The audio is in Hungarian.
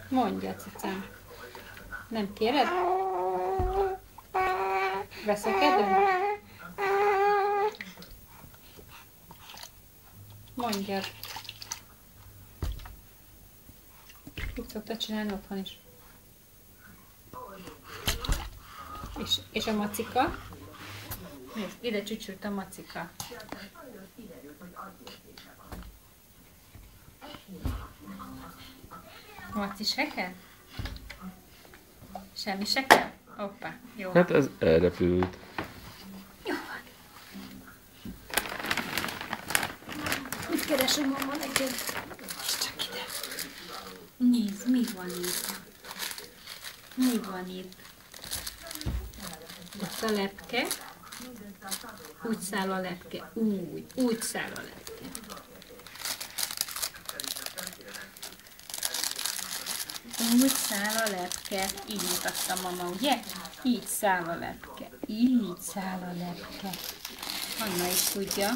Mondja, cicám. Nem kéred? Veszekedem? Mondja. Úgy szoktad csinálni otthon is. És a macika? Nézd, ide csücsült a macika. Maci se kell? Semmi se kell? Hoppá, jó. Hát ez elrepült. Jó van. Mit keres a mama neked? Csak ide. Nézd, mi van itt? Mi van itt? Ott a lepke. Úgy száll a lepke. Úgy száll a lepke. Úgy száll a lepke. Így mutatta mama, ugye? Így száll a lepke. Így száll a lepke. Anna is tudja.